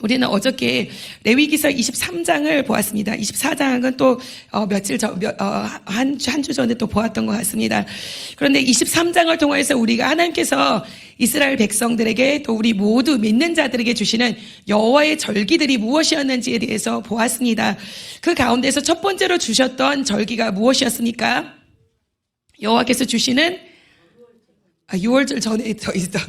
우리는 어저께 레위기서 23장을 보았습니다. 24장은 또 한 주 전에 또 보았던 것 같습니다. 그런데 23장을 통해서 우리가 하나님께서 이스라엘 백성들에게 또 우리 모두 믿는 자들에게 주시는 여호와의 절기들이 무엇이었는지에 대해서 보았습니다. 그 가운데서 첫 번째로 주셨던 절기가 무엇이었습니까? 여호와께서 주시는 6월절 전에 더 있어.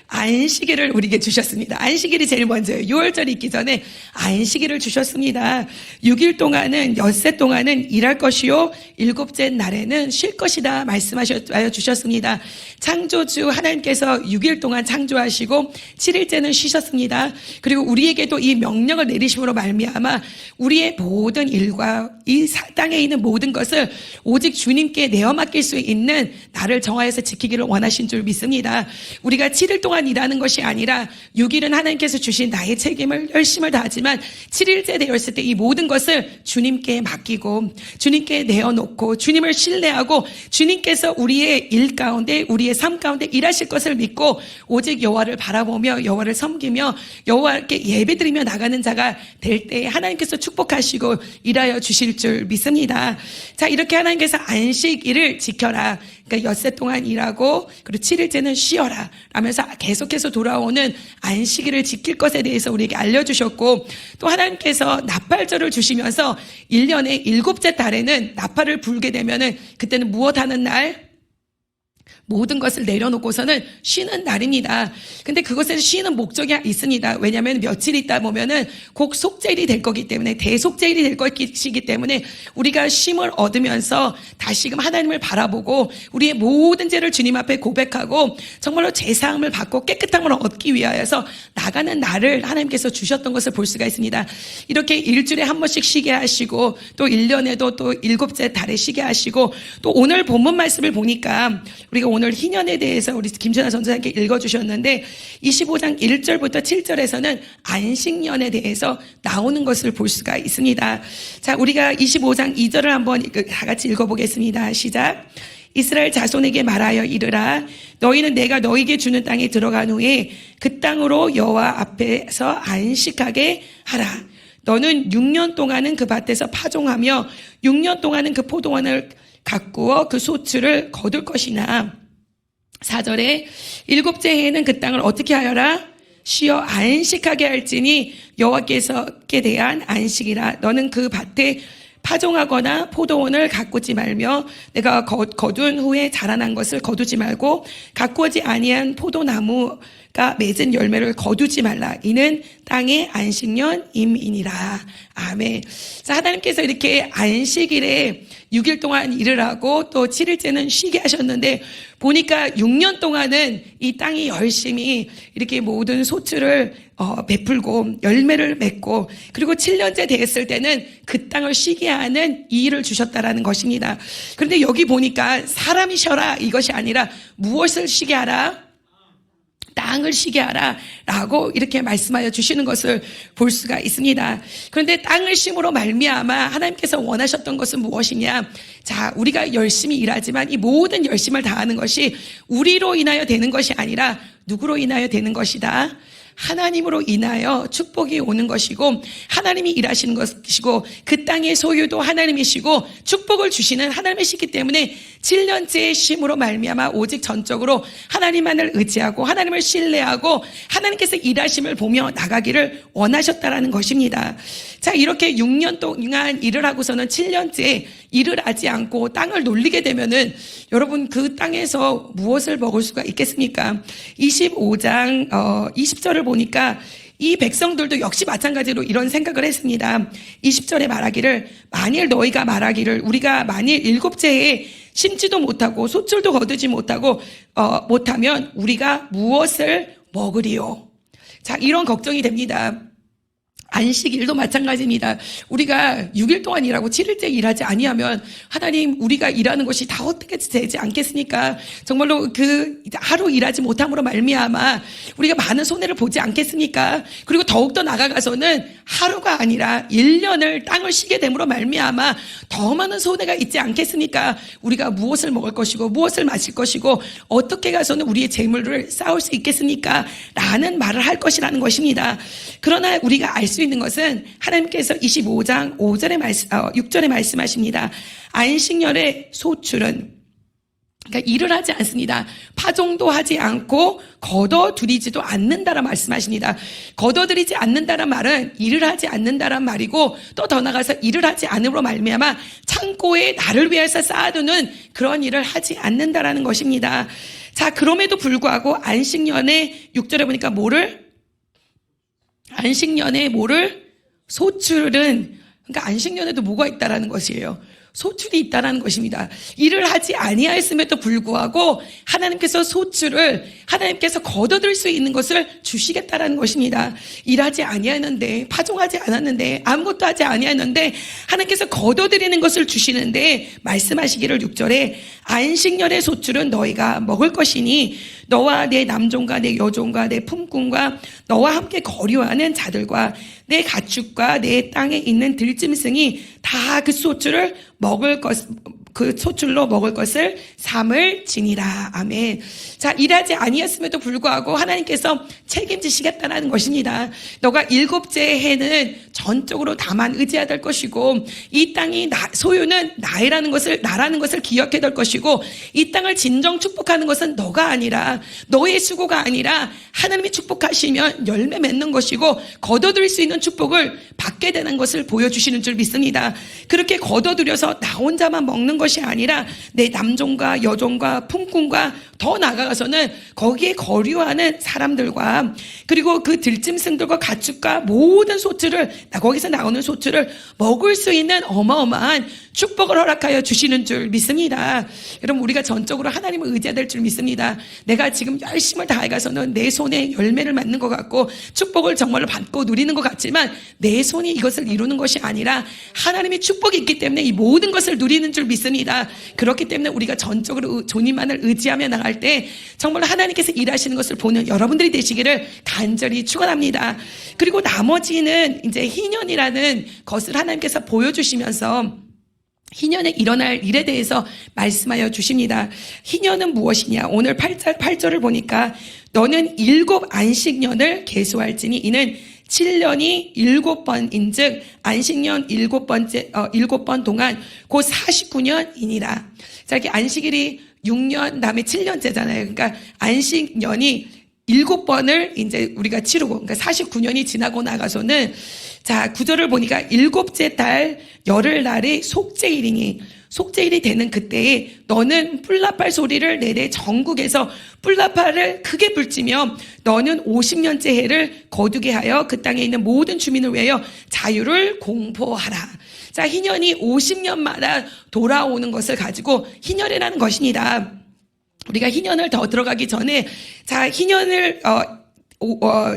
안식일을 우리에게 주셨습니다. 안식일이 제일 먼저예요. 6월절이 있기 전에 안식일을 주셨습니다. 6일 동안은, 엿새 동안은 일할 것이요 7째 날에는 쉴 것이다 말씀하여 주셨습니다. 창조주 하나님께서 6일 동안 창조하시고 7일째는 쉬셨습니다. 그리고 우리에게도 이 명령을 내리심으로 말미암아 우리의 모든 일과 이 땅에 있는 모든 것을 오직 주님께 내어 맡길 수 있는 날을 정하여서 지키기를 원하신 줄 믿습니다. 우리가 7일 동안 일하는 것이 아니라 6일은 하나님께서 주신 나의 책임을 열심을 다하지만 7일째 되었을 때 이 모든 것을 주님께 맡기고 주님께 내어놓고 주님을 신뢰하고 주님께서 우리의 일 가운데 우리의 삶 가운데 일하실 것을 믿고 오직 여호와를 바라보며 여호와를 섬기며 여호와께 예배드리며 나가는 자가 될 때 하나님께서 축복하시고 일하여 주실 줄 믿습니다. 자, 이렇게 하나님께서 안식일을 지켜라. 그러니까 엿새 동안 일하고 그리고 7일째는 쉬어라 라면서 계속해서 돌아오는 안식일을 지킬 것에 대해서 우리에게 알려주셨고, 또 하나님께서 나팔절을 주시면서 1년의 7째 달에는 나팔을 불게 되면은 그때는 무엇하는 날? 모든 것을 내려놓고서는 쉬는 날입니다. 근데 그것에서 쉬는 목적이 있습니다. 왜냐하면 며칠 있다 보면은 곧 속죄일이 될 거기 때문에, 대속죄일이 될 것이기 때문에 우리가 쉼을 얻으면서 다시금 하나님을 바라보고 우리의 모든 죄를 주님 앞에 고백하고 정말로 제사함을 받고 깨끗함을 얻기 위하여서 나가는 날을 하나님께서 주셨던 것을 볼 수가 있습니다. 이렇게 일주일에 한 번씩 쉬게 하시고 또 1년에도 또 7째 달에 쉬게 하시고, 또 오늘 본문 말씀을 보니까 우리가 오늘 희년에 대해서 우리 김준하 전도사님께 읽어주셨는데 25장 1절부터 7절에서는 안식년에 대해서 나오는 것을 볼 수가 있습니다. 자, 우리가 25장 2절을 한번 다 같이 읽어보겠습니다. 시작. 이스라엘 자손에게 말하여 이르라. 너희는 내가 너희에게 주는 땅에 들어간 후에 그 땅으로 여호와 앞에서 안식하게 하라. 너는 6년 동안은 그 밭에서 파종하며 6년 동안은 그 포도원을 가꾸어 그 소출을 거둘 것이나, 4절에 7째 해에는 그 땅을 어떻게 하여라? 쉬어 안식하게 할지니 여호와께서께 대한 안식이라. 너는 그 밭에 파종하거나 포도원을 가꾸지 말며 내가 거둔 후에 자라난 것을 거두지 말고 가꾸지 아니한 포도나무가 맺은 열매를 거두지 말라. 이는 땅의 안식년임이니라. 아멘. 자, 하나님께서 이렇게 안식일에 6일 동안 일을 하고 또 7일째는 쉬게 하셨는데, 보니까 6년 동안은 이 땅이 열심히 이렇게 모든 소출을 베풀고 열매를 맺고, 그리고 7년째 됐을 때는 그 땅을 쉬게 하는 이 일을 주셨다라는 것입니다. 그런데 여기 보니까 사람이 쉬어라 이것이 아니라 무엇을 쉬게 하라? 땅을 쉬게 하라 라고 이렇게 말씀하여 주시는 것을 볼 수가 있습니다. 그런데 땅을 쉼으로 말미암아 하나님께서 원하셨던 것은 무엇이냐? 자, 우리가 열심히 일하지만 이 모든 열심을 다하는 것이 우리로 인하여 되는 것이 아니라 누구로 인하여 되는 것이다? 하나님으로 인하여 축복이 오는 것이고 하나님이 일하시는 것이고 그 땅의 소유도 하나님이시고 축복을 주시는 하나님이시기 때문에 7년째의 쉼으로 말미암아 오직 전적으로 하나님만을 의지하고 하나님을 신뢰하고 하나님께서 일하심을 보며 나가기를 원하셨다라는 것입니다. 자, 이렇게 6년 동안 일을 하고서는 7년째 일을 하지 않고 땅을 놀리게 되면은 여러분 그 땅에서 무엇을 먹을 수가 있겠습니까? 25장 20절을 보니까 이 백성들도 역시 마찬가지로 이런 생각을 했습니다. 20절에 말하기를 만일 너희가 말하기를 우리가 만일 7째 해에 심지도 못하고 소출도 거두지 못하고 못하면 우리가 무엇을 먹으리요? 자, 이런 걱정이 됩니다. 안식일도 마찬가지입니다. 우리가 6일 동안 일하고 7일째 일하지 아니하면 하나님 우리가 일하는 것이 다 어떻게 되지 않겠습니까? 정말로 그 하루 일하지 못함으로 말미암아 우리가 많은 손해를 보지 않겠습니까? 그리고 더욱더 나아가서는 하루가 아니라 1년을 땅을 쉬게 됨으로 말미암아 더 많은 손해가 있지 않겠습니까? 우리가 무엇을 먹을 것이고 무엇을 마실 것이고 어떻게 가서는 우리의 재물을 쌓을 수 있겠습니까? 라는 말을 할 것이라는 것입니다. 그러나 우리가 알 수 있는 것은 하나님께서 25장 6절에 말씀하십니다. 안식년의 소출은, 그러니까 일을 하지 않습니다. 파종도 하지 않고 거둬들이지도 않는다라 말씀하십니다. 거둬들이지 않는다란 말은 일을 하지 않는다란 말이고, 또 더 나가서 일을 하지 않음으로 말미암아 창고에 나를 위해서 쌓아두는 그런 일을 하지 않는다라는 것입니다. 자, 그럼에도 불구하고 안식년의 6절에 보니까 안식년에 소출은, 그러니까 안식년에도 뭐가 있다라는 것이에요. 소출이 있다라는 것입니다. 일을 하지 아니하였음에도 불구하고 하나님께서 소출을, 하나님께서 거둬들 수 있는 것을 주시겠다라는 것입니다. 일하지 아니하였는데, 파종하지 않았는데, 아무것도 하지 아니하였는데 하나님께서 거둬들이는 것을 주시는데 말씀하시기를 6절에 안식년의 소출은 너희가 먹을 것이니 너와 내 남종과 내 여종과 내 품꾼과 너와 함께 거류하는 자들과 내 가축과 내 땅에 있는 들짐승이 다 그 소출을 그 소출로 먹을 것을 삼을지니라. 아멘. 자, 일하지 아니었음에도 불구하고 하나님께서 책임지시겠다는 것입니다. 너가 일곱째 해는 전적으로 나만 의지해야 될 것이고, 이 땅이 소유는 나라는 것을 기억해야 될 것이고, 이 땅을 진정 축복하는 것은 너가 아니라, 너의 수고가 아니라 하나님이 축복하시면 열매 맺는 것이고 거둬들일 수 있는 축복을 받게 되는 것을 보여주시는 줄 믿습니다. 그렇게 거둬들여서 나 혼자만 먹는 것이 아니라 내 남종과 여종과 품꾼과 더 나아가서는 거기에 거류하는 사람들과, 그리고 그 들짐승들과 가축과 모든 소출을, 거기서 나오는 소출을 먹을 수 있는 어마어마한 축복을 허락하여 주시는 줄 믿습니다. 여러분, 우리가 전적으로 하나님을 의지해야 될 줄 믿습니다. 내가 지금 열심을 다해가서는 내 손에 열매를 맺는 것 같고 축복을 정말로 받고 누리는 것 같지만 내 손이 이것을 이루는 것이 아니라 하나님의 축복이 있기 때문에 이 모든 것을 누리는 줄 믿습니다. 그렇기 때문에 우리가 전적으로 주님만을 의지하며 나갈 때 정말로 하나님께서 일하시는 것을 보는 여러분들이 되시기를 간절히 축원합니다. 그리고 나머지는 이제 희년이라는 것을 하나님께서 보여주시면서 희년에 일어날 일에 대해서 말씀하여 주십니다. 희년은 무엇이냐? 오늘 8절을 보니까 너는 7 안식년을 계수할지니 이는 7년이 7번인즉 안식년 7번 동안 곧 49년이니라. 자, 이렇게 안식일이 6년, 다음에 7년째잖아요. 그러니까 안식년이 7번을 이제 우리가 치르고, 그러니까 49년이 지나고 나가서는, 자, 9절을 보니까 7째 달 열흘날이 속죄일이니, 속죄일이 되는 그때에 너는 뿔나팔 소리를 내내 전국에서 뿔나팔을 크게 불지며 너는 50년째 해를 거두게 하여 그 땅에 있는 모든 주민을 위하여 자유를 공포하라. 자, 희년이 50년마다 돌아오는 것을 가지고 희년이라는 것입니다. 우리가 희년을 더 들어가기 전에, 자, 희년을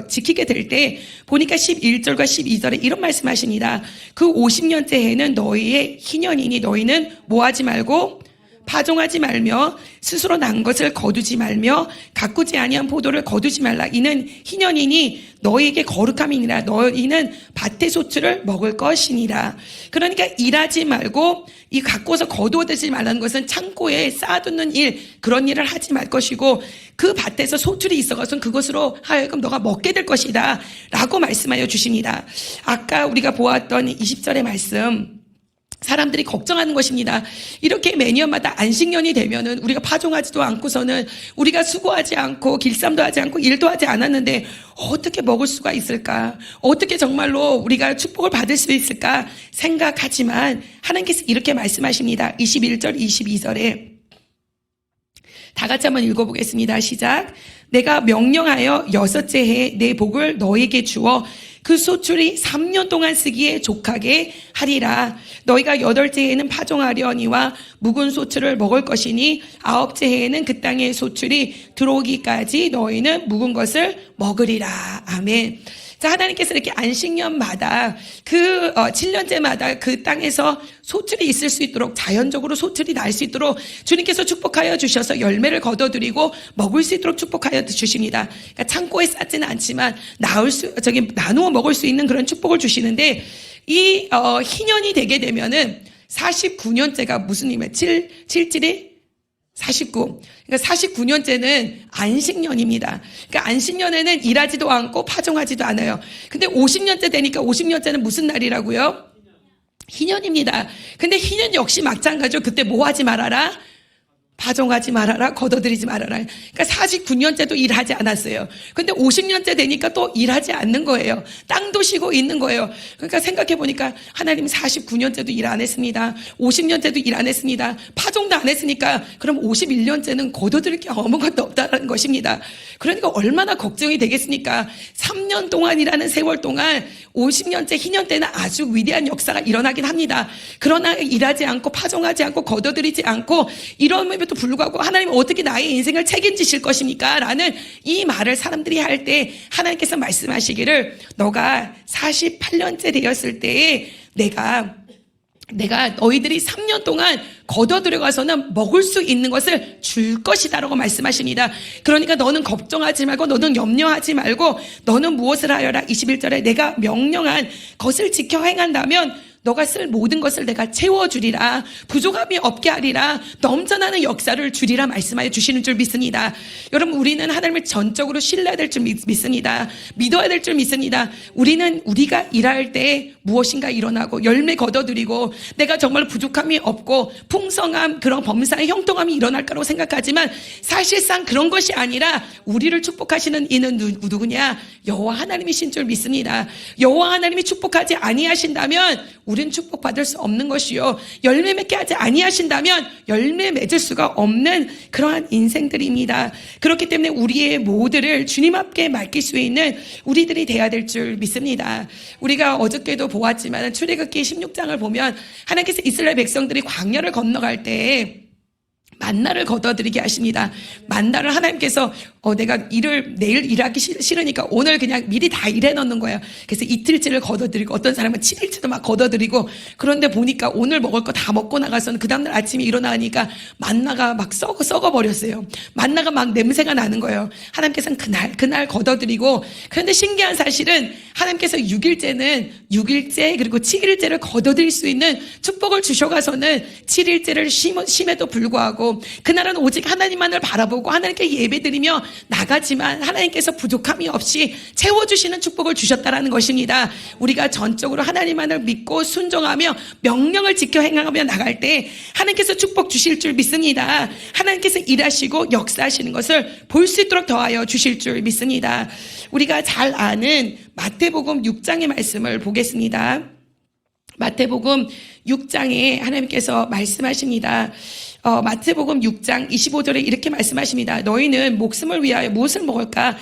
지키게 될 때 보니까 11절과 12절에 이런 말씀하십니다. 그 50년째 해는 너희의 희년이니 너희는 뭐하지 말고 파종하지 말며 스스로 난 것을 거두지 말며 가꾸지 아니한 포도를 거두지 말라. 이는 희년이니 너희에게 거룩함이니라. 너희는 밭의 소출을 먹을 것이니라. 그러니까 일하지 말고 이 가꾸어서 거두어들지 말라는 것은 창고에 쌓아두는 일, 그런 일을 하지 말 것이고 그 밭에서 소출이 있어가지고 그것으로 하여금 너가 먹게 될 것이다 라고 말씀하여 주십니다. 아까 우리가 보았던 20절의 말씀, 사람들이 걱정하는 것입니다. 이렇게 매년마다 안식년이 되면은 우리가 파종하지도 않고서는 우리가 수고하지 않고 길쌈도 하지 않고 일도 하지 않았는데 어떻게 먹을 수가 있을까? 어떻게 정말로 우리가 축복을 받을 수 있을까? 생각하지만 하나님께서 이렇게 말씀하십니다. 21절, 22절에 다 같이 한번 읽어보겠습니다. 시작. 내가 명령하여 6째 해에 내 복을 너에게 주어 그 소출이 3년 동안 쓰기에 족하게 하리라. 너희가 8째 해에는 파종하려니와 묵은 소출을 먹을 것이니 9째 해에는 그 땅의 소출이 들어오기까지 너희는 묵은 것을 먹으리라. 아멘. 자, 하나님께서 이렇게 안식년마다 7년째마다 그 땅에서 소출이 있을 수 있도록, 자연적으로 소출이 날 수 있도록 주님께서 축복하여 주셔서 열매를 거둬들이고 먹을 수 있도록 축복하여 주십니다. 그러니까 창고에 쌓지는 않지만 나누어 먹을 수 있는 그런 축복을 주시는데, 이 희년이 되게 되면은 49년째가 무슨 의미예요? 7이 49. 그러니까 49년째는 안식년입니다. 그러니까 안식년에는 일하지도 않고 파종하지도 않아요. 근데 50년째 되니까 50년째는 무슨 날이라고요? 희년입니다. 근데 희년 역시 마찬가지로 그때 뭐 하지 말아라? 파종하지 말아라, 거둬들이지 말아라. 그러니까 49년째도 일하지 않았어요. 근데 50년째 되니까 또 일하지 않는 거예요. 땅도 쉬고 있는 거예요. 그러니까 생각해 보니까 하나님 49년째도 일 안 했습니다. 50년째도 일 안 했습니다. 파종도 안 했으니까 그럼 51년째는 거둬들일 게 아무것도 없다는 것입니다. 그러니까 얼마나 걱정이 되겠습니까? 3년 동안이라는 세월 동안 50년째 희년 때는 아주 위대한 역사가 일어나긴 합니다. 그러나 일하지 않고 파종하지 않고 거둬들이지 않고 이러면 또 불구하고 하나님 어떻게 나의 인생을 책임지실 것입니까? 라는 이 말을 사람들이 할 때 하나님께서 말씀하시기를, 너가 48년째 되었을 때에 내가 너희들이 3년 동안 거둬들여가서는 먹을 수 있는 것을 줄 것이다 라고 말씀하십니다. 그러니까 너는 걱정하지 말고, 너는 염려하지 말고, 너는 무엇을 하여라. 21절에 내가 명령한 것을 지켜 행한다면 너가 쓸 모든 것을 내가 채워주리라. 부족함이 없게 하리라. 넘쳐나는 역사를 주리라 말씀하여 주시는 줄 믿습니다. 여러분, 우리는 하나님을 전적으로 신뢰해야 될 줄 믿습니다. 믿어야 될 줄 믿습니다. 우리가 일할 때 무엇인가 일어나고 열매 거둬들이고 내가 정말 부족함이 없고 풍성함, 그런 범사의 형통함이 일어날 거라고 생각하지만 사실상 그런 것이 아니라 우리를 축복하시는 이는 누구냐? 여호와 하나님이신 줄 믿습니다. 여호와 하나님이 축복하지 아니하신다면 우리는 축복받을 수 없는 것이요, 열매 맺게 하지 아니하신다면 열매 맺을 수가 없는 그러한 인생들입니다. 그렇기 때문에 우리의 모두를 주님 앞에 맡길 수 있는 우리들이 돼야 될 줄 믿습니다. 우리가 어저께도 보았지만 출애굽기 16장을 보면 하나님께서 이스라엘 백성들이 광야를 건너갈 때 만나를 거둬들이게 하십니다. 만나를 하나님께서 내가 내일 일하기 싫으니까 오늘 그냥 미리 다 일해 놓는 거예요. 그래서 이틀치를 거둬들이고 어떤 사람은 7일치도 막 거둬들이고, 그런데 보니까 오늘 먹을 거 다 먹고 나가서는 그 다음날 아침에 일어나니까 만나가 막 썩어버렸어요. 만나가 막 냄새가 나는 거예요. 하나님께서는 그날 거둬들이고, 그런데 신기한 사실은 하나님께서 6일째 그리고 7일째를 거둬들일 수 있는 축복을 주셔가서는 7일째를 심에도 불구하고 그날은 오직 하나님만을 바라보고 하나님께 예배드리며 나가지만 하나님께서 부족함이 없이 채워주시는 축복을 주셨다라는 것입니다. 우리가 전적으로 하나님만을 믿고 순종하며 명령을 지켜 행하며 나갈 때 하나님께서 축복 주실 줄 믿습니다. 하나님께서 일하시고 역사하시는 것을 볼 수 있도록 더하여 주실 줄 믿습니다. 우리가 잘 아는 마태복음 6장의 말씀을 보겠습니다. 마태복음 6장에 하나님께서 말씀하십니다. 마태복음 6장 25절에 이렇게 말씀하십니다. 너희는 목숨을 위하여 무엇을 먹을까,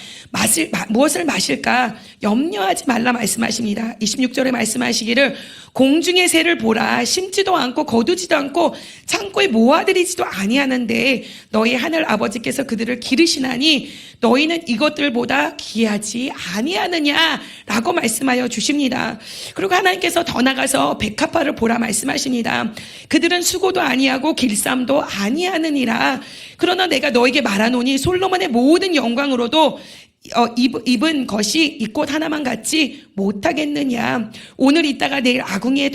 무엇을 마실까 염려하지 말라 말씀하십니다. 26절에 말씀하시기를, 공중의 새를 보라. 심지도 않고 거두지도 않고 창고에 모아들이지도 아니하는데 너희 하늘 아버지께서 그들을 기르시나니 너희는 이것들보다 귀하지 아니하느냐라고 말씀하여 주십니다. 그리고 하나님께서 더 나가서 백합화를 보라 말씀하십니다. 그들은 수고도 아니하고 길쌈도 아니하느니라. 그러나 내가 너에게 말하노니 솔로몬의 모든 영광으로도 입은 것이 이 꽃 하나만 같지 못하겠느냐. 오늘 있다가 내일 아궁이에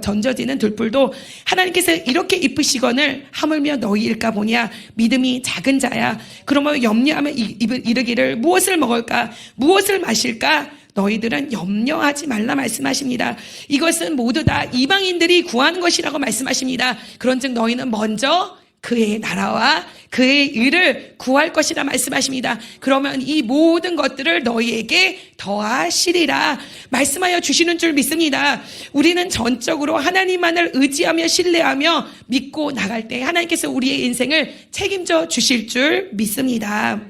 던져지는 들풀도 하나님께서 이렇게 입으시거늘 하물며 너희일까 보냐. 믿음이 작은 자야. 그러면 염려하며 이르기를 무엇을 먹을까, 무엇을 마실까. 너희들은 염려하지 말라 말씀하십니다. 이것은 모두 다 이방인들이 구하는 것이라고 말씀하십니다. 그런즉 너희는 먼저 그의 나라와 그의 의를 구할 것이라 말씀하십니다. 그러면 이 모든 것들을 너희에게 더하시리라 말씀하여 주시는 줄 믿습니다. 우리는 전적으로 하나님만을 의지하며 신뢰하며 믿고 나갈 때 하나님께서 우리의 인생을 책임져 주실 줄 믿습니다.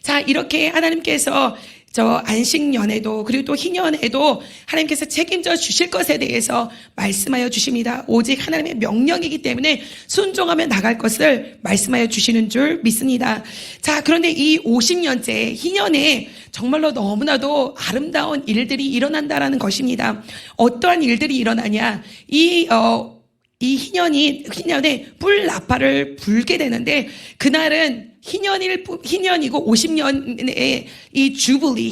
자, 이렇게 하나님께서 저 안식년에도 그리고 또 희년에도 하나님께서 책임져 주실 것에 대해서 말씀하여 주십니다. 오직 하나님의 명령이기 때문에 순종하며 나갈 것을 말씀하여 주시는 줄 믿습니다. 자, 그런데 이 50년째 희년에 정말로 너무나도 아름다운 일들이 일어난다라는 것입니다. 어떠한 일들이 일어나냐? 이 희년에 뿔 나팔을 불게 되는데, 그날은 희년이고 50년의 이 주블리,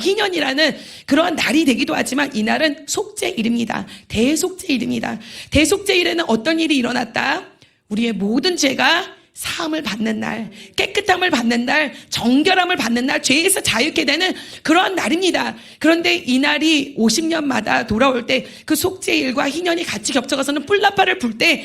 희년이라는 그러한 날이 되기도 하지만 이날은 속죄일입니다. 대속죄일입니다. 대속죄일에는 어떤 일이 일어났다? 우리의 모든 죄가 사함을 받는 날, 깨끗함을 받는 날, 정결함을 받는 날, 죄에서 자유케 되는 그러한 날입니다. 그런데 이 날이 50년마다 돌아올 때 그 속죄일과 희년이 같이 겹쳐가서는 뿔나팔을 불 때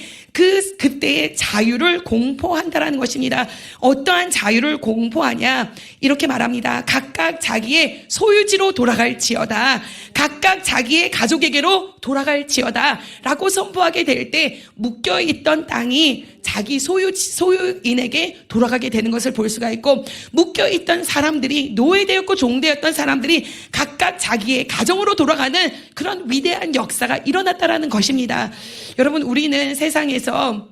그때의 자유를 공포한다라는 것입니다. 어떠한 자유를 공포하냐? 이렇게 말합니다. 각각 자기의 소유지로 돌아갈지어다. 각각 자기의 가족에게로 돌아갈지어다. 라고 선포하게 될 때 묶여있던 땅이 자기 소유인에게 돌아가게 되는 것을 볼 수가 있고, 묶여있던 사람들이, 노예되었고 종되었던 사람들이 각각 자기의 가정으로 돌아가는 그런 위대한 역사가 일어났다라는 것입니다. 여러분, 우리는 세상에서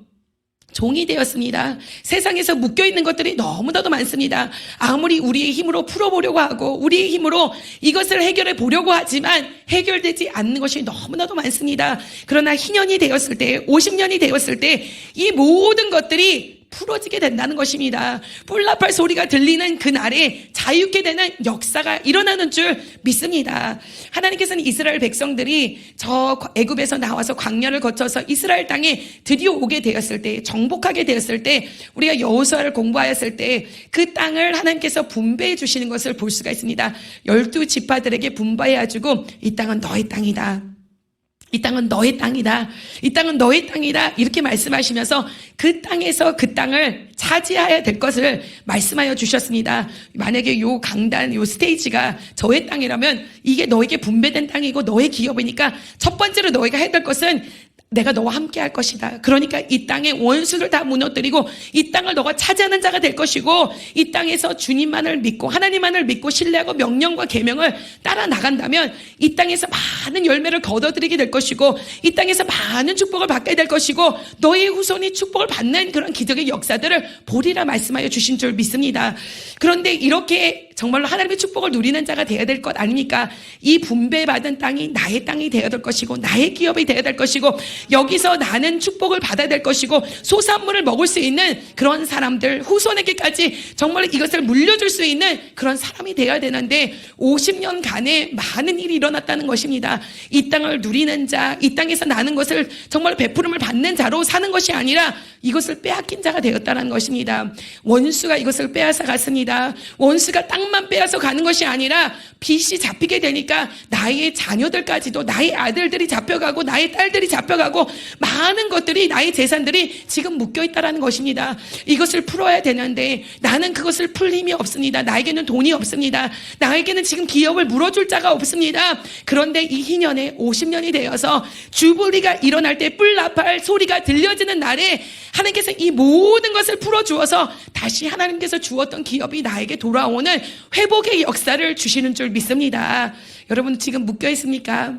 종이 되었습니다. 세상에서 묶여있는 것들이 너무나도 많습니다. 아무리 우리의 힘으로 풀어보려고 하고 우리의 힘으로 이것을 해결해 보려고 하지만 해결되지 않는 것이 너무나도 많습니다. 그러나 희년이 되었을 때, 50년이 되었을 때 이 모든 것들이 풀어지게 된다는 것입니다. 뿔나팔 소리가 들리는 그날에 자유케 되는 역사가 일어나는 줄 믿습니다. 하나님께서는 이스라엘 백성들이 저 애굽에서 나와서 광야를 거쳐서 이스라엘 땅에 드디어 오게 되었을 때, 정복하게 되었을 때, 우리가 여호수아를 공부하였을 때 그 땅을 하나님께서 분배해 주시는 것을 볼 수가 있습니다. 12지파들에게 분배해 주고 이 땅은 너의 땅이다. 이 땅은 너의 땅이다. 이 땅은 너의 땅이다. 이렇게 말씀하시면서 그 땅에서 그 땅을 차지해야 될 것을 말씀하여 주셨습니다. 만약에 요 강단, 요 스테이지가 저의 땅이라면 이게 너에게 분배된 땅이고 너의 기업이니까 첫 번째로 너희가 해야 될 것은 내가 너와 함께 할 것이다. 그러니까 이 땅의 원수를 다 무너뜨리고 이 땅을 너가 차지하는 자가 될 것이고, 이 땅에서 주님만을 믿고 하나님만을 믿고 신뢰하고 명령과 계명을 따라 나간다면 이 땅에서 많은 열매를 거둬들이게 될 것이고, 이 땅에서 많은 축복을 받게 될 것이고, 너의 후손이 축복을 받는 그런 기적의 역사들을 보리라 말씀하여 주신 줄 믿습니다. 그런데 이렇게 정말로 하나님의 축복을 누리는 자가 되어야 될 것 아닙니까? 이 분배받은 땅이 나의 땅이 되어야 될 것이고 나의 기업이 되어야 될 것이고, 여기서 나는 축복을 받아야 될 것이고 소산물을 먹을 수 있는 그런 사람들, 후손에게까지 정말 이것을 물려줄 수 있는 그런 사람이 되어야 되는데 50년간에 많은 일이 일어났다는 것입니다. 이 땅을 누리는 자, 이 땅에서 나는 것을 정말 베푸름을 받는 자로 사는 것이 아니라 이것을 빼앗긴 자가 되었다는 것입니다. 원수가 이것을 빼앗아 갔습니다. 원수가 땅만 빼앗아 가는 것이 아니라 빚이 잡히게 되니까 나의 자녀들까지도, 나의 아들들이 잡혀가고 나의 딸들이 잡혀가고 많은 것들이, 나의 재산들이 지금 묶여있다는 것입니다. 이것을 풀어야 되는데 나는 그것을 풀 힘이 없습니다. 나에게는 돈이 없습니다. 나에게는 지금 기업을 물어줄 자가 없습니다. 그런데 이 희년에 50년이 되어서 주불리가 일어날 때 뿔나팔 소리가 들려지는 날에 하나님께서 이 모든 것을 풀어주어서 다시 하나님께서 주었던 기업이 나에게 돌아오는 회복의 역사를 주시는 줄 믿습니다. 여러분, 지금 묶여 있습니까?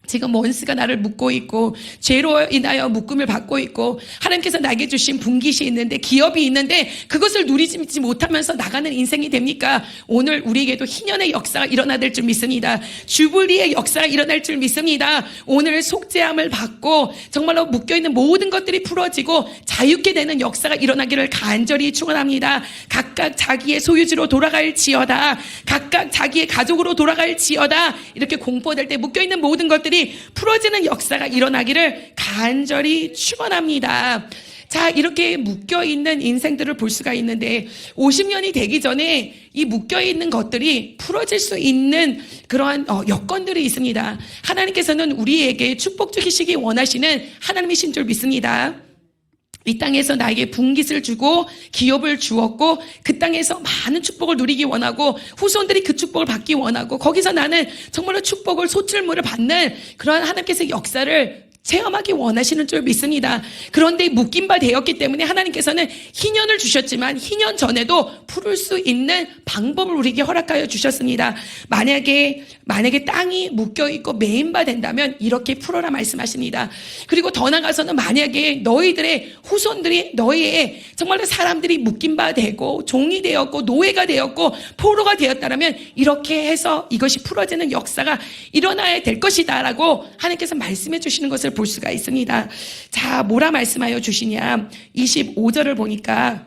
지금 원수가 나를 묶고 있고 죄로 인하여 묶음을 받고 있고 하나님께서 나에게 주신 분깃이 있는데, 기업이 있는데 그것을 누리지 못하면서 나가는 인생이 됩니까? 오늘 우리에게도 희년의 역사가 일어날 줄 믿습니다. 주불리의 역사가 일어날 줄 믿습니다. 오늘 속죄함을 받고 정말로 묶여있는 모든 것들이 풀어지고 자유케 되는 역사가 일어나기를 간절히 축원합니다. 각각 자기의 소유지로 돌아갈지어다. 각각 자기의 가족으로 돌아갈지어다. 이렇게 공포될 때 묶여있는 모든 것들이 풀어지는 역사가 일어나기를 간절히 축원합니다. 자, 이렇게 묶여있는 인생들을 볼 수가 있는데 50년이 되기 전에 이 묶여있는 것들이 풀어질 수 있는 그러한 여건들이 있습니다. 하나님께서는 우리에게 축복 주시기 원하시는 하나님이신 줄 믿습니다. 이 땅에서 나에게 분깃을 주고 기업을 주었고 그 땅에서 많은 축복을 누리기 원하고 후손들이 그 축복을 받기 원하고 거기서 나는 정말로 축복을, 소출물을 받는 그러한 하나님께서 역사를 체험하기 원하시는 줄 믿습니다. 그런데 묶인 바 되었기 때문에 하나님께서는 희년을 주셨지만 희년 전에도 풀을 수 있는 방법을 우리에게 허락하여 주셨습니다. 만약에 땅이 묶여있고 메인 바 된다면 이렇게 풀어라 말씀하십니다. 그리고 더 나아가서는 만약에 너희들의 후손들이 너희의 정말로 사람들이 묶인 바 되고 종이 되었고 노예가 되었고 포로가 되었다면 이렇게 해서 이것이 풀어지는 역사가 일어나야 될 것이다 라고 하나님께서 말씀해 주시는 것을 볼 수가 있습니다. 자, 뭐라 말씀하여 주시냐? 25절을 보니까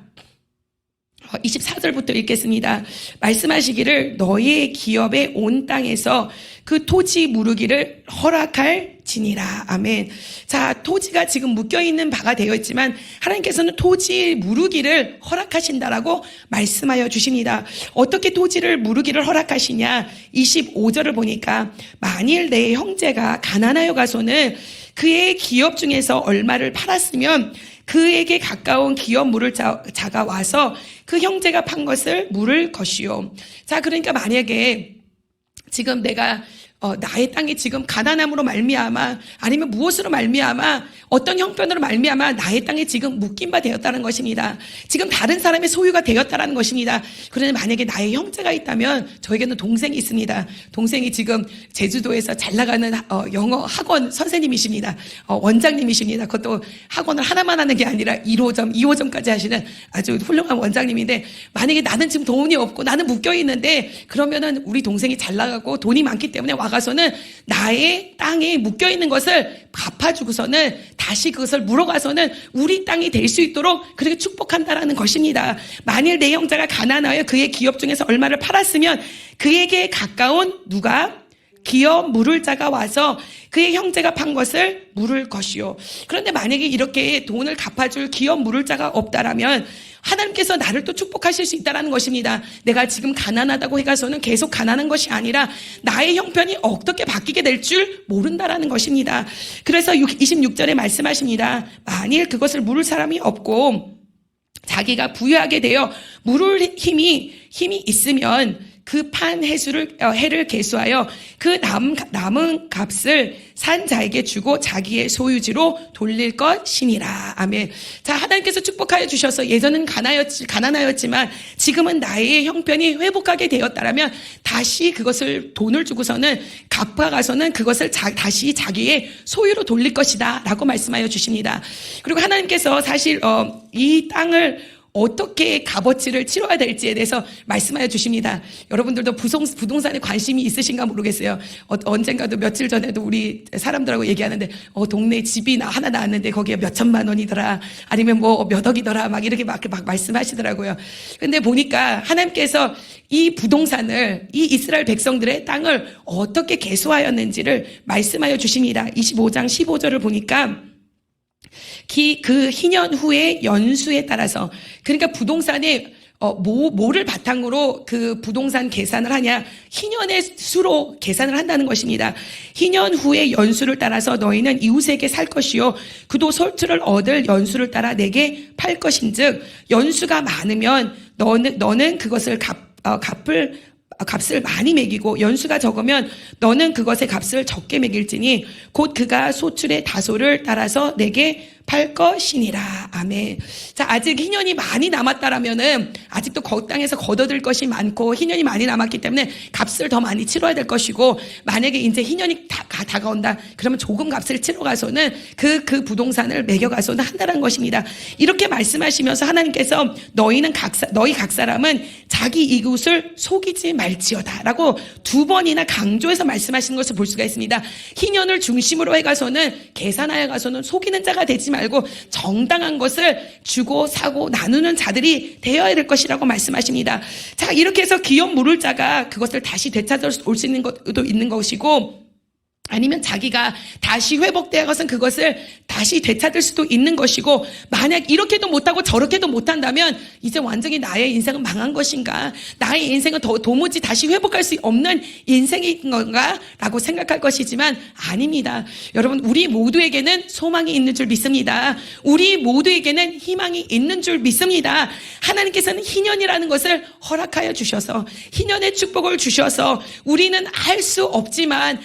24절부터 읽겠습니다. 말씀하시기를 너희의 기업에 온 땅에서 그 토지 무르기를 허락할지니라. 아멘. 자, 토지가 지금 묶여있는 바가 되어 있지만 하나님께서는 토지 무르기를 허락하신다라고 말씀하여 주십니다. 어떻게 토지를 무르기를 허락하시냐? 25절을 보니까 만일 내 형제가 가난하여 가서는 그의 기업 중에서 얼마를 팔았으면 그에게 가까운 기업 물을 자가 와서 그 형제가 판 것을 물을 것이요. 자, 그러니까 만약에 지금 내가 나의 땅이 지금 가난함으로 말미암아 아니면 무엇으로 말미암아 어떤 형편으로 말미암아 나의 땅이 지금 묶인 바 되었다는 것입니다. 지금 다른 사람의 소유가 되었다는 것입니다. 그런데 만약에 나의 형제가 있다면 저에게는 동생이 있습니다. 동생이 지금 제주도에서 잘 나가는 영어 학원 선생님이십니다. 원장님이십니다. 그것도 학원을 하나만 하는 게 아니라 1호점, 2호점까지 하시는 아주 훌륭한 원장님인데 만약에 나는 지금 돈이 없고 나는 묶여 있는데 그러면은 우리 동생이 잘 나가고 돈이 많기 때문에 와가서는 나의 땅에 묶여 있는 것을 갚아주고서는 다시 그것을 물어가서는 우리 땅이 될 수 있도록 그렇게 축복한다라는 것입니다. 만일 내 형제가 가난하여 그의 기업 중에서 얼마를 팔았으면 그에게 가까운 누가 기업 물을 자가 와서 그의 형제가 판 것을 물을 것이요. 그런데 만약에 이렇게 돈을 갚아줄 기업 물을 자가 없다라면 하나님께서 나를 또 축복하실 수 있다는 것입니다. 내가 지금 가난하다고 해가서는 계속 가난한 것이 아니라 나의 형편이 어떻게 바뀌게 될 줄 모른다라는 것입니다. 그래서 26절에 말씀하십니다. 만일 그것을 물을 사람이 없고 자기가 부유하게 되어 물을 힘이 있으면 그 판 해를 계수하여 그 남은 값을 산 자에게 주고 자기의 소유지로 돌릴 것이니라. 아멘. 자, 하나님께서 축복하여 주셔서 예전은 가난하였지만 지금은 나의 형편이 회복하게 되었다라면 다시 그것을 돈을 주고서는 갚아가서는 그것을 다시 자기의 소유로 돌릴 것이다 라고 말씀하여 주십니다. 그리고 하나님께서 사실 이 땅을 어떻게 값어치를 치러야 될지에 대해서 말씀하여 주십니다. 여러분들도 부동산에 관심이 있으신가 모르겠어요. 언젠가도 며칠 전에도 우리 사람들하고 얘기하는데 동네에 집이 하나 나왔는데 거기에 몇 천만 원이더라 아니면 뭐 몇 억이더라 막 이렇게 막 말씀하시더라고요. 근데 보니까 하나님께서 이 부동산을 이 이스라엘 백성들의 땅을 어떻게 계수하였는지를 말씀하여 주십니다. 25장 15절을 보니까 그 희년 후의 연수에 따라서 그러니까 부동산에 뭐를 바탕으로 그 부동산 계산을 하냐 희년의 수로 계산을 한다는 것입니다. 희년 후의 연수를 따라서 너희는 이웃에게 살 것이요 그도 솔트를 얻을 연수를 따라 내게 팔 것인즉 연수가 많으면 너는 그것을 값을 많이 매기고 연수가 적으면 너는 그것의 값을 적게 매길지니 곧 그가 소출의 다소를 따라서 내게 팔 것이니라. 아멘. 자, 아직 희년이 많이 남았다라면은 아직도 땅에서 걷어들 것이 많고 희년이 많이 남았기 때문에 값을 더 많이 치러야 될 것이고 만약에 이제 희년이 다가온다 그러면 조금 값을 치러 가서는 그 부동산을 매겨가서는 한다는 것입니다. 이렇게 말씀하시면서 하나님께서 너희 각 사람은 자기 이웃을 속이지 말지어다라고 두 번이나 강조해서 말씀하시는 것을 볼 수가 있습니다. 희년을 중심으로 해가서는 계산하여 가서는 속이는 자가 되지 말고 정당한 것을 주고 사고 나누는 자들이 되어야 될 것이라고 말씀하십니다. 자, 이렇게 해서 기업 물을 자가 그것을 다시 되찾아 올 수 있는 것도 있는 것이고 아니면 자기가 다시 회복되어 가서 그것을 다시 되찾을 수도 있는 것이고 만약 이렇게도 못하고 저렇게도 못한다면 이제 완전히 나의 인생은 망한 것인가 나의 인생은 도무지 다시 회복할 수 없는 인생인 건가 라고 생각할 것이지만 아닙니다. 여러분 우리 모두에게는 소망이 있는 줄 믿습니다. 우리 모두에게는 희망이 있는 줄 믿습니다. 하나님께서는 희년이라는 것을 허락하여 주셔서 희년의 축복을 주셔서 우리는 알 수 없지만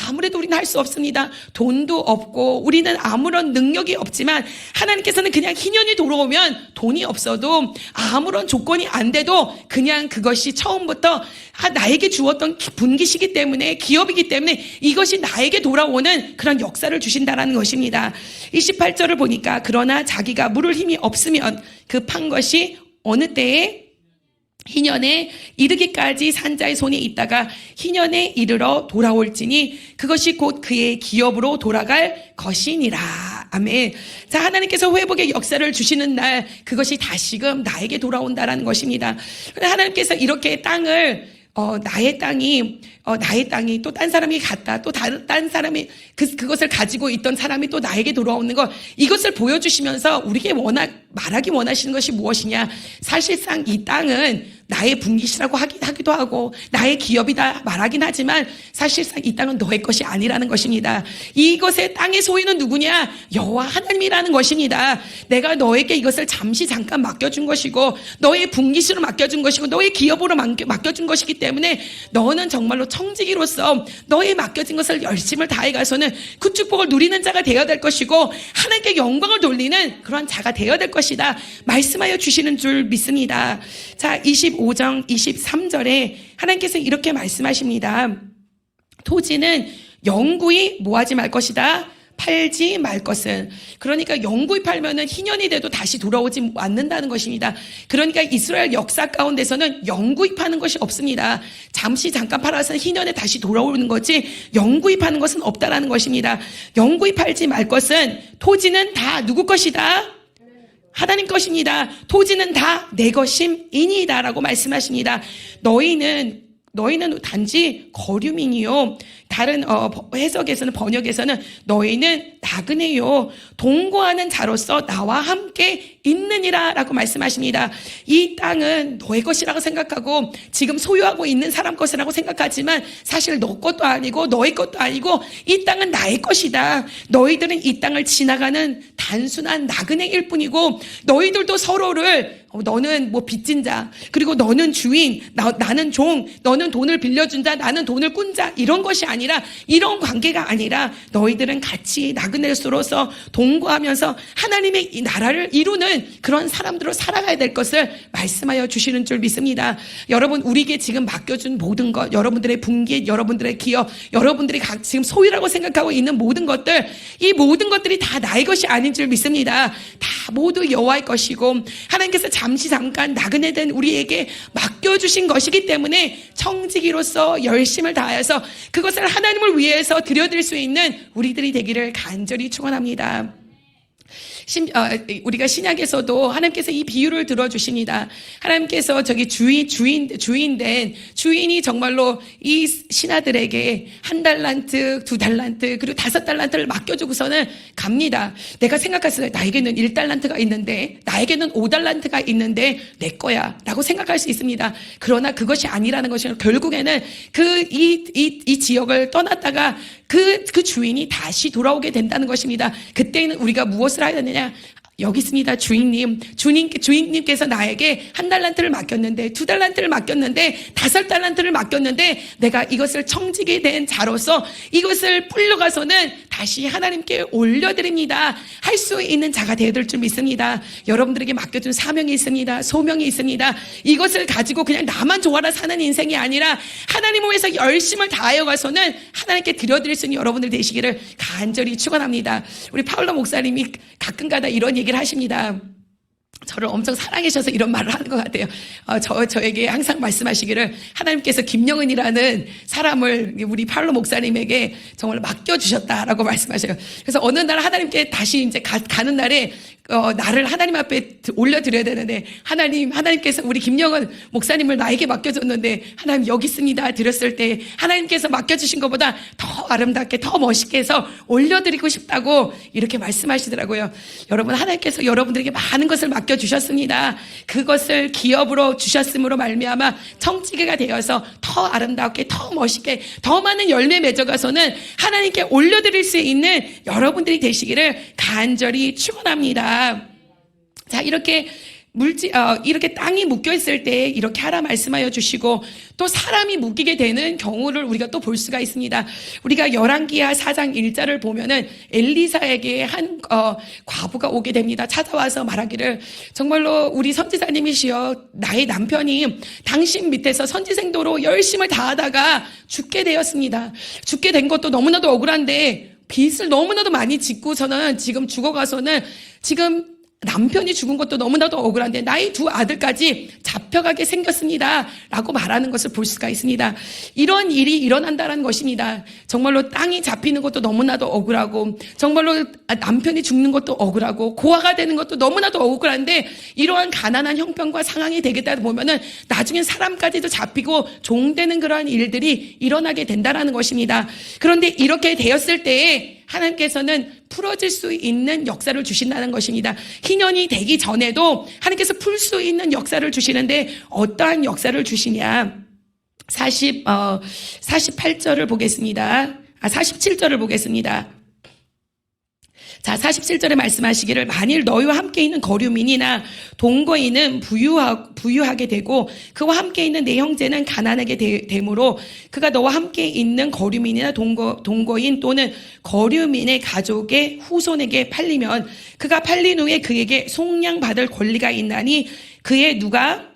아무래도 우리는 할 수 없습니다. 돈도 없고 우리는 아무런 능력이 없지만 하나님께서는 그냥 희년이 돌아오면 돈이 없어도 아무런 조건이 안 돼도 그냥 그것이 처음부터 나에게 주었던 분기시기 때문에, 기업이기 때문에 이것이 나에게 돌아오는 그런 역사를 주신다라는 것입니다. 28절을 보니까 그러나 자기가 물을 힘이 없으면 급한 것이 어느 때에 희년에 이르기까지 산자의 손에 있다가 희년에 이르러 돌아올지니 그것이 곧 그의 기업으로 돌아갈 것이니라. 아멘. 자, 하나님께서 회복의 역사를 주시는 날 그것이 다시금 나에게 돌아온다라는 것입니다. 그런데 하나님께서 이렇게 땅을 나의 땅이 또 딴 사람이 갔다. 또 딴 사람이 그것을 가지고 있던 사람이 또 나에게 돌아오는 것, 이것을 보여주시면서 우리에게 말하기 원하시는 것이 무엇이냐? 사실상 이 땅은 나의 분깃이라고 하기도 하고 나의 기업이다 말하긴 하지만 사실상 이 땅은 너의 것이 아니라는 것입니다. 이것의 땅의 소유는 누구냐? 여호와 하나님이라는 것입니다. 내가 너에게 이것을 잠깐 맡겨준 것이고 너의 분깃으로 맡겨준 것이고 너의 기업으로 맡겨준 것이기 때문에 너는 정말로 청지기로서 너의 맡겨진 것을 열심을 다해 가서는 그 축복을 누리는 자가 되어야 될 것이고 하나님께 영광을 돌리는 그런 자가 되어야 될 것이다 말씀하여 주시는 줄 믿습니다. 자, 25장 23절에 하나님께서 이렇게 말씀하십니다. 토지는 영구히 뭐하지 말 것이다? 팔지 말 것은. 그러니까 영구히 팔면은 희년이 돼도 다시 돌아오지 않는다는 것입니다. 그러니까 이스라엘 역사 가운데서는 영구히 파는 것이 없습니다. 잠깐 팔아서 희년에 다시 돌아오는 거지 영구히 파는 것은 없다라는 것입니다. 영구히 팔지 말 것은 토지는 다 누구 것이다? 하나님 것입니다. 토지는 다 내 것임이니이다 라고 말씀하십니다. 너희는 단지 거류민이요. 다른 해석에서는, 번역에서는 너희는 나그네요. 동거하는 자로서 나와 함께 있느니라 라고 말씀하십니다. 이 땅은 너의 것이라고 생각하고 지금 소유하고 있는 사람 것이라고 생각하지만 사실 너 것도 아니고 너의 것도 아니고 이 땅은 나의 것이다. 너희들은 이 땅을 지나가는 단순한 나그네일 뿐이고 너희들도 서로를 너는 뭐 빚진 자, 그리고 너는 주인, 나는 종, 너는 돈을 빌려준 자, 나는 돈을 꾼 자, 이런 것이 아니라, 이런 관계가 아니라 너희들은 같이 나그네로서 동거하면서 하나님의 이 나라를 이루는 그런 사람들로 살아가야 될 것을 말씀하여 주시는 줄 믿습니다. 여러분, 우리에게 지금 맡겨준 모든 것, 여러분들의 분깃, 여러분들의 기업, 여러분들이 지금 소유라고 생각하고 있는 모든 것들, 이 모든 것들이 다 나의 것이 아닌 줄 믿습니다. 다 모두 여호와의 것이고 하나님께서 잠깐 나그네된 우리에게 맡겨주신 것이기 때문에 청지기로서 열심을 다하여서 그것을 하나님을 위해서 드려드릴 수 있는 우리들이 되기를 간절히 축원합니다. 우리가 신약에서도 하나님께서 이 비유를 들어주십니다. 하나님께서 주인된 주인이 정말로 이 신하들에게 1달란트, 2달란트, 그리고 5달란트를 맡겨주고서는 갑니다. 내가 생각했어요. 나에게는 1달란트가 있는데, 나에게는 5달란트가 있는데 내 거야 라고 생각할 수 있습니다. 그러나 그것이 아니라는 것은 결국에는 이 지역을 떠났다가 그 주인이 다시 돌아오게 된다는 것입니다. 그때는 우리가 무엇을 해야 되느냐? 여기 있습니다. 주인님께서 나에게 1달란트를 맡겼는데, 2달란트를 맡겼는데, 5달란트를 맡겼는데, 내가 이것을 청지게 된 자로서 이것을 불러가서는 다시 하나님께 올려드립니다. 할 수 있는 자가 되어야 줄 믿습니다. 여러분들에게 맡겨준 사명이 있습니다. 소명이 있습니다. 이것을 가지고 그냥 나만 좋아라 사는 인생이 아니라 하나님을 위해서 열심을 다하여 가서는 하나님께 드려드릴 수 있는 여러분들 되시기를 간절히 축원합니다. 우리 파울로 목사님이 가끔가다 이런 얘기를 하십니다. 저를 엄청 사랑하셔서 이런 말을 하는 것 같아요. 저에게 항상 말씀하시기를 하나님께서 김영은이라는 사람을 우리 파울로 목사님에게 정말 맡겨주셨다라고 말씀하셔요. 그래서 어느 날 하나님께 다시 이제 가는 날에 나를 하나님 앞에 올려드려야 되는데 하나님께서 우리 김영은 목사님을 나에게 맡겨줬는데 하나님 여기 있습니다 드렸을 때 하나님께서 맡겨주신 것보다 더 아름답게 더 멋있게 해서 올려드리고 싶다고 이렇게 말씀하시더라고요. 여러분, 하나님께서 여러분들에게 많은 것을 맡겨주셨습니다. 그것을 기업으로 주셨음으로 말미암아 청지기가 되어서 더 아름답게 더 멋있게 더 많은 열매 맺어가서는 하나님께 올려드릴 수 있는 여러분들이 되시기를 간절히 축원합니다. 자, 이렇게 이렇게 땅이 묶여 있을 때 이렇게 하라 말씀하여 주시고 또 사람이 묶이게 되는 경우를 우리가 또 볼 수가 있습니다. 우리가 열왕기하 4장 1절을 보면은 엘리사에게 한 과부가 오게 됩니다. 찾아와서 말하기를 정말로 우리 선지자님이시여 나의 남편이 당신 밑에서 선지생도로 열심을 다하다가 죽게 되었습니다. 죽게 된 것도 너무나도 억울한데 빚을 너무나도 많이 짓고서는 지금 죽어가서는 지금 남편이 죽은 것도 너무나도 억울한데 나의 두 아들까지 잡혀가게 생겼습니다 라고 말하는 것을 볼 수가 있습니다. 이런 일이 일어난다는 것입니다. 정말로 땅이 잡히는 것도 너무나도 억울하고 정말로 남편이 죽는 것도 억울하고 고아가 되는 것도 너무나도 억울한데 이러한 가난한 형편과 상황이 되겠다 보면은 나중엔 사람까지도 잡히고 종되는 그러한 일들이 일어나게 된다는 것입니다. 그런데 이렇게 되었을 때에 하나님께서는 풀어질 수 있는 역사를 주신다는 것입니다. 희년이 되기 전에도 하나님께서 풀 수 있는 역사를 주시는데 어떠한 역사를 주시냐. 48절을 보겠습니다. 47절을 보겠습니다. 자, 47절에 말씀하시기를 만일 너희와 함께 있는 거류민이나 동거인은 부유하게 되고 그와 함께 있는 내 형제는 가난하게 되므로 그가 너와 함께 있는 거류민이나 동거인 또는 거류민의 가족의 후손에게 팔리면 그가 팔린 후에 그에게 속량받을 권리가 있나니 그의 누가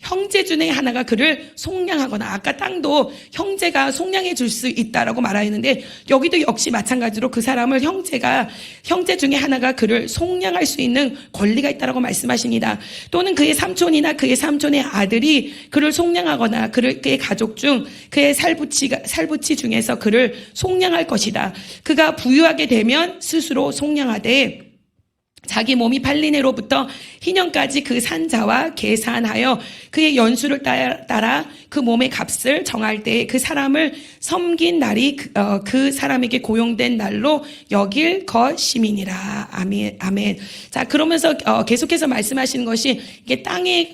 형제 중에 하나가 그를 속량하거나 아까 땅도 형제가 속량해 줄 수 있다라고 말하였는데 여기도 역시 마찬가지로 그 사람을 형제 중에 하나가 그를 속량할 수 있는 권리가 있다라고 말씀하십니다. 또는 그의 삼촌이나 그의 삼촌의 아들이 그를 속량하거나 그의 가족 중 그의 살부치 중에서 그를 속량할 것이다. 그가 부유하게 되면 스스로 속량하되 자기 몸이 팔린 해로부터 희년까지 그 산자와 계산하여 그의 연수를 따라 그 몸의 값을 정할 때 그 사람을 섬긴 날이 그 사람에게 고용된 날로 여길 것임이니라. 아멘. 아멘. 자, 그러면서 계속해서 말씀하시는 것이 이게 땅의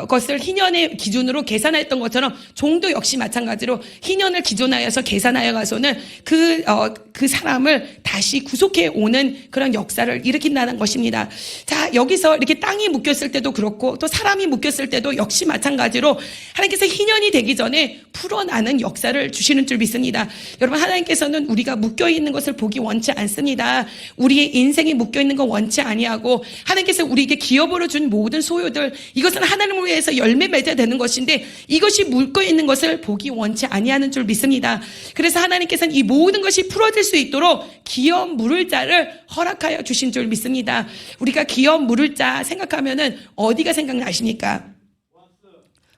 것을 희년의 기준으로 계산했던 것처럼 종도 역시 마찬가지로 희년을 기준하여서 계산하여 가서는 그 사람을 다시 구속해 오는 그런 역사를 일으킨다는 것입니다. 자, 여기서 이렇게 땅이 묶였을 때도 그렇고 또 사람이 묶였을 때도 역시 마찬가지로 하나님께서 희년이 되기 전에 풀어나는 역사를 주시는 줄 믿습니다. 여러분, 하나님께서는 우리가 묶여있는 것을 보기 원치 않습니다. 우리의 인생이 묶여있는 건 원치 아니하고 하나님께서 우리에게 기업으로 준 모든 소유들 이것은 하나님을 위해서 열매 맺어야 되는 것인데 이것이 묶여있는 것을 보기 원치 아니하는 줄 믿습니다. 그래서 하나님께서는 이 모든 것이 풀어질 수 있도록 기업 물을 자를 허락하여 주신 줄 믿습니다. 우리가 기업 물을 자 생각하면은 어디가 생각나십니까?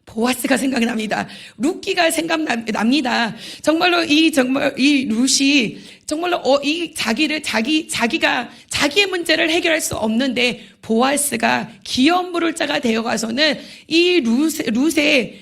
보아스가 생각납니다. 룻기가 생각납니다. 정말로 이 룻이 정말로 자기가 자기의 문제를 해결할 수 없는데 보아스가 기업 물을 자가 되어 가서는 이 룻을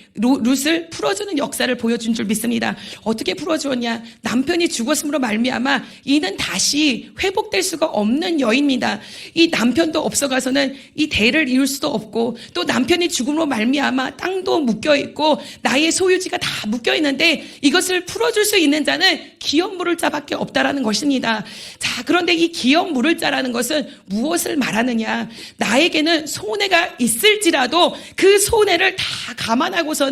풀어주는 역사를 보여준 줄 믿습니다. 어떻게 풀어주었냐? 남편이 죽었음으로 말미암아 이는 다시 회복될 수가 없는 여인입니다. 이 남편도 없어가서는 이 대를 이룰 수도 없고 또 남편이 죽음으로 말미암아 땅도 묶여 있고 나의 소유지가 다 묶여 있는데 이것을 풀어줄 수 있는 자는 기업 물을 자밖에 없다라는 것입니다. 자, 그런데 이 기업 물을 자라는 것은 무엇을 말하느냐? 나에게는 손해가 있을지라도 그 손해를 다 감안하고서는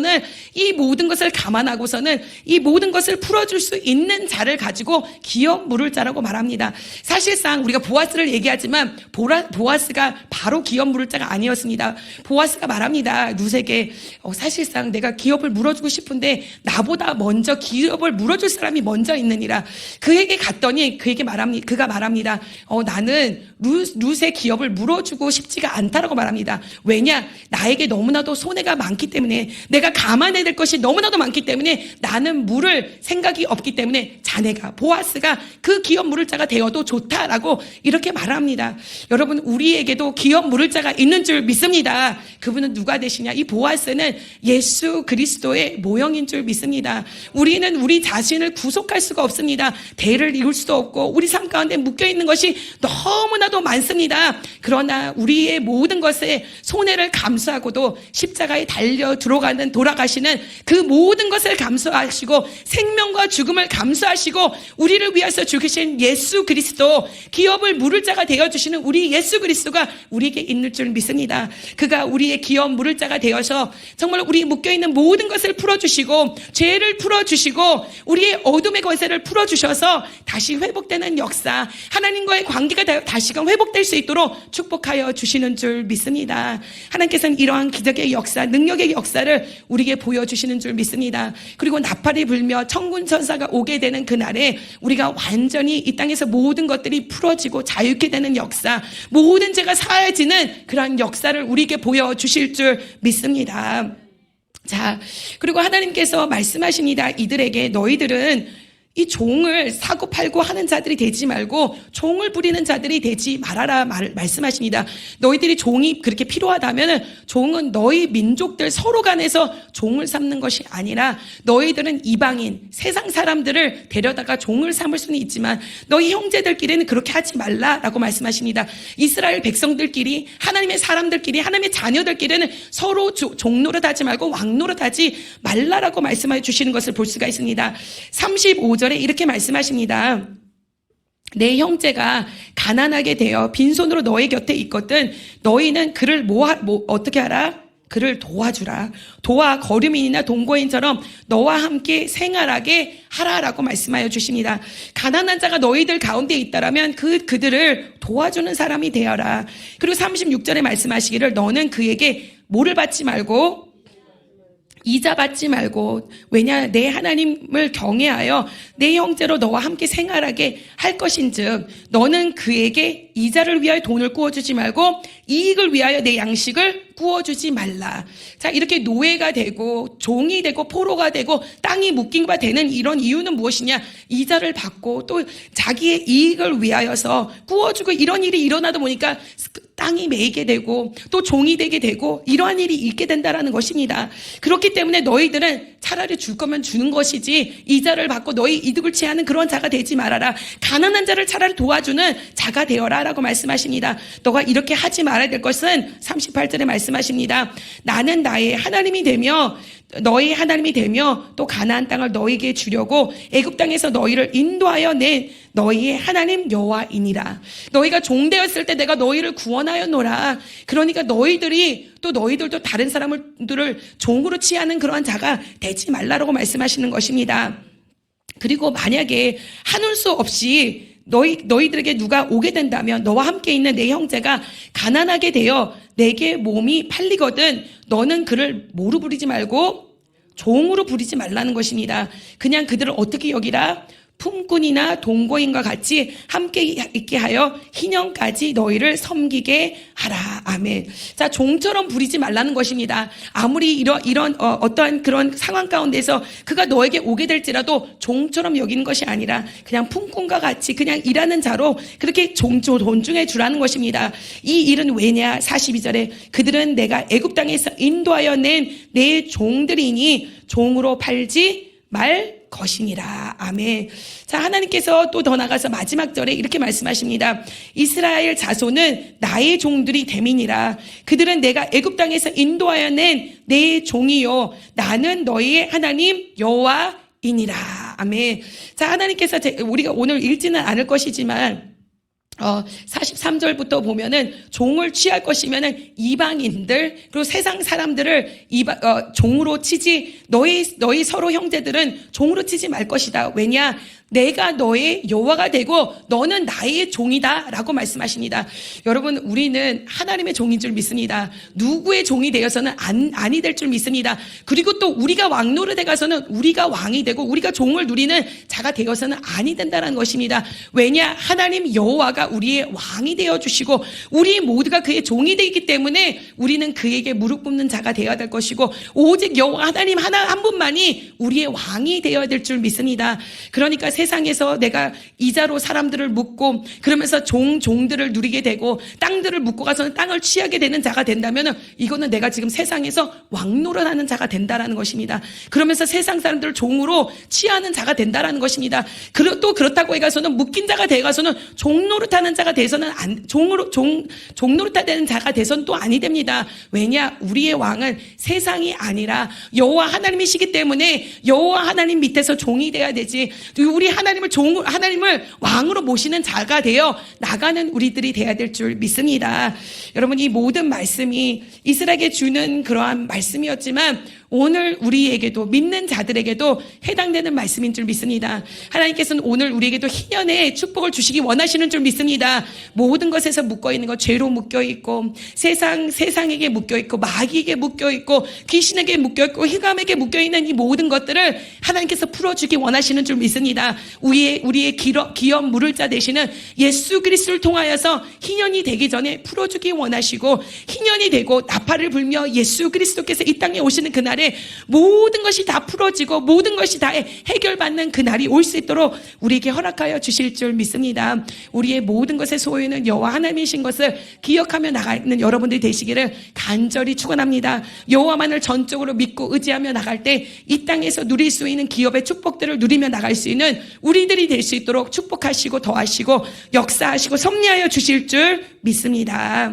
이 모든 것을 감안하고서는 이 모든 것을 풀어줄 수 있는 자를 가지고 기업 물을 자라고 말합니다. 사실상 우리가 보아스를 얘기하지만 보아스가 바로 기업 물을 자가 아니었습니다. 보아스가 말합니다. 룻에게 사실상 내가 기업을 물어주고 싶은데 나보다 먼저 기업을 물어줄 사람이 먼저 있느니라. 그에게 갔더니 그가 말합니다. 나는 룻의 기업을 물어주고 싶지가 않다라고 말합니다. 왜냐? 나에게 너무나도 손해가 많기 때문에 내가 감안해야 될 것이 너무나도 많기 때문에 나는 물을 생각이 없기 때문에 자네가 보아스가 그 기업 물을 자가 되어도 좋다라고 이렇게 말합니다. 여러분, 우리에게도 기업 물을 자가 있는 줄 믿습니다. 그분은 누가 되시냐? 이 보아스는 예수 그리스도의 모형인 줄 믿습니다. 우리는 우리 자신을 구속할 수가 없습니다. 대를 이룰 수도 없고 우리 삶 가운데 묶여있는 것이 너무나도 많습니다. 그러나 우리의 모든 것에 손해를 감수하고도 십자가에 달려 들어가는 사시는 돌아가시는 그 모든 것을 감수하시고 생명과 죽음을 감수하시고 우리를 위해서 죽으신 예수 그리스도, 기업을 물을 자가 되어주시는 우리 예수 그리스도가 우리에게 있는 줄 믿습니다. 그가 우리의 기업 물을 자가 되어서 정말 우리 묶여있는 모든 것을 풀어주시고 죄를 풀어주시고 우리의 어둠의 권세를 풀어주셔서 다시 회복되는 역사, 하나님과의 관계가 다시금 회복될 수 있도록 축복하여 주시는 줄 믿습니다. 하나님께서는 이러한 기적의 역사, 능력의 역사를 우리에게 보여주시는 줄 믿습니다. 그리고 나팔이 불며 천군 천사가 오게 되는 그날에 우리가 완전히 이 땅에서 모든 것들이 풀어지고 자유케 되는 역사, 모든 죄가 사해지는 그러한 역사를 우리에게 보여주실 줄 믿습니다. 자, 그리고 하나님께서 말씀하십니다. 이들에게 너희들은 이 종을 사고 팔고 하는 자들이 되지 말고 종을 부리는 자들이 되지 말아라 말씀하십니다. 너희들이 종이 그렇게 필요하다면 종은 너희 민족들 서로 간에서 종을 삼는 것이 아니라 너희들은 이방인 세상 사람들을 데려다가 종을 삼을 수는 있지만 너희 형제들끼리는 그렇게 하지 말라라고 말씀하십니다. 이스라엘 백성들끼리, 하나님의 사람들끼리, 하나님의 자녀들끼리는 서로 종 노릇하지 말고 왕 노릇하지 말라라고 말씀해 주시는 것을 볼 수가 있습니다. 35절에 이렇게 말씀하십니다. 내 형제가 가난하게 되어 빈손으로 너희 곁에 있거든 너희는 그를 어떻게 하라? 그를 도와주라. 도와 거류민이나 동거인처럼 너와 함께 생활하게 하라라고 말씀하여 주십니다. 가난한 자가 너희들 가운데 있다라면 그들을 도와주는 사람이 되어라. 그리고 36절에 말씀하시기를 너는 그에게 뭐를 받지 말고 이자 받지 말고, 왜냐 내 하나님을 경외하여 내 형제로 너와 함께 생활하게 할 것인즉 너는 그에게 이자를 위하여 돈을 구워주지 말고 이익을 위하여 내 양식을 구워주지 말라. 자, 이렇게 노예가 되고 종이 되고 포로가 되고 땅이 묶인 바 되는 이런 이유는 무엇이냐? 이자를 받고 또 자기의 이익을 위하여서 구워주고 이런 일이 일어나다 보니까 땅이 매이게 되고 또 종이 되게 되고 이러한 일이 있게 된다라는 것입니다. 그렇기 때문에 너희들은 차라리 줄 거면 주는 것이지 이자를 받고 너희 이득을 취하는 그런 자가 되지 말아라. 가난한 자를 차라리 도와주는 자가 되어라 라고 말씀하십니다. 너가 이렇게 하지 말아야 될 것은 38절에 말씀하십니다. 나는 나의 하나님이 되며 너희 하나님이 되며 또 가나안 땅을 너희에게 주려고 애굽 땅에서 너희를 인도하여 낸 너희의 하나님 여호와이니라. 너희가 종되었을 때 내가 너희를 구원하였노라. 그러니까 너희들도 다른 사람들을 종으로 취하는 그러한 자가 되지 말라라고 말씀하시는 것입니다. 그리고 만약에 한울 수 없이 너희들에게 누가 오게 된다면 너와 함께 있는 내 형제가 가난하게 되어 내게 몸이 팔리거든 너는 그를 뭐로 부리지 말고 종으로 부리지 말라는 것입니다. 그냥 그들을 어떻게 여기라? 품꾼이나 동거인과 같이 함께 있게 하여 희년까지 너희를 섬기게 하라. 아멘. 자, 종처럼 부리지 말라는 것입니다. 아무리 이런 어떠한 그런 상황 가운데서 그가 너에게 오게 될지라도 종처럼 여기는 것이 아니라 그냥 품꾼과 같이 그냥 일하는 자로 그렇게 존중해 주라는 것입니다. 이 일은 왜냐? 42절에 그들은 내가 애굽 땅에서 인도하여 낸 내 종들이니 종으로 팔지 말 것이니라. 아멘. 자, 하나님께서 또 더 나가서 마지막 절에 이렇게 말씀하십니다. 이스라엘 자손은 나의 종들이 됨이니라. 그들은 내가 애굽 땅에서 인도하여 낸 내 종이요 나는 너희의 하나님 여호와이니라. 아멘. 자, 하나님께서 우리가 오늘 읽지는 않을 것이지만 43절부터 보면은 종을 취할 것이면은 이방인들 그리고 세상 사람들을 종으로 치지 너희 서로 형제들은 종으로 치지 말 것이다. 왜냐? 내가 너의 여호와가 되고 너는 나의 종이다라고 말씀하십니다. 여러분, 우리는 하나님의 종인 줄 믿습니다. 누구의 종이 되어서는 아니 될 줄 믿습니다. 그리고 또 우리가 왕노릇에 가서는 우리가 왕이 되고 우리가 종을 누리는 자가 되어서는 아니 된다는 것입니다. 왜냐? 하나님 여호와가 우리의 왕이 되어 주시고 우리 모두가 그의 종이 되기 때문에 우리는 그에게 무릎 꿇는 자가 되어야 될 것이고 오직 여호와 하나님 한 분만이 우리의 왕이 되어야 될 줄 믿습니다. 그러니까 세상에서 내가 이자로 사람들을 묶고 그러면서 종들을 누리게 되고 땅들을 묶고 가서는 땅을 취하게 되는 자가 된다면 이거는 내가 지금 세상에서 왕노릇하는 자가 된다라는 것입니다. 그러면서 세상 사람들을 종으로 취하는 자가 된다라는 것입니다. 또 그렇다고 해가서는 묶인 자가 돼가서는 종노릇하는 자가 돼서는 종노릇하는 자가 돼서는 또 아니 됩니다. 왜냐? 우리의 왕은 세상이 아니라 여호와 하나님이시기 때문에 여호와 하나님 밑에서 종이 돼야 되지. 우리 하나님을 왕으로 모시는 자가 되어 나가는 우리들이 돼야 될 줄 믿습니다. 여러분, 이 모든 말씀이 이스라엘에게 주는 그러한 말씀이었지만 오늘 우리에게도 믿는 자들에게도 해당되는 말씀인 줄 믿습니다. 하나님께서는 오늘 우리에게도 희년의 축복을 주시기 원하시는 줄 믿습니다. 모든 것에서 묶어있는 것, 죄로 묶여있고 세상에게 묶여있고 마귀에게 묶여있고 귀신에게 묶여있고 흑암에게 묶여있는 이 모든 것들을 하나님께서 풀어주기 원하시는 줄 믿습니다. 우리의 기업 물을 자 되시는 예수 그리스도를 통하여서 희년이 되기 전에 풀어주기 원하시고 희년이 되고 나팔을 불며 예수 그리스도께서 이 땅에 오시는 그날에 모든 것이 다 풀어지고 모든 것이 다 해결받는 그날이 올 수 있도록 우리에게 허락하여 주실 줄 믿습니다. 우리의 모든 것의 소유는 여호와 하나님이신 것을 기억하며 나가는 여러분들이 되시기를 간절히 축원합니다. 여호와만을 전적으로 믿고 의지하며 나갈 때 이 땅에서 누릴 수 있는 기업의 축복들을 누리며 나갈 수 있는 우리들이 될 수 있도록 축복하시고 더하시고 역사하시고 섭리하여 주실 줄 믿습니다.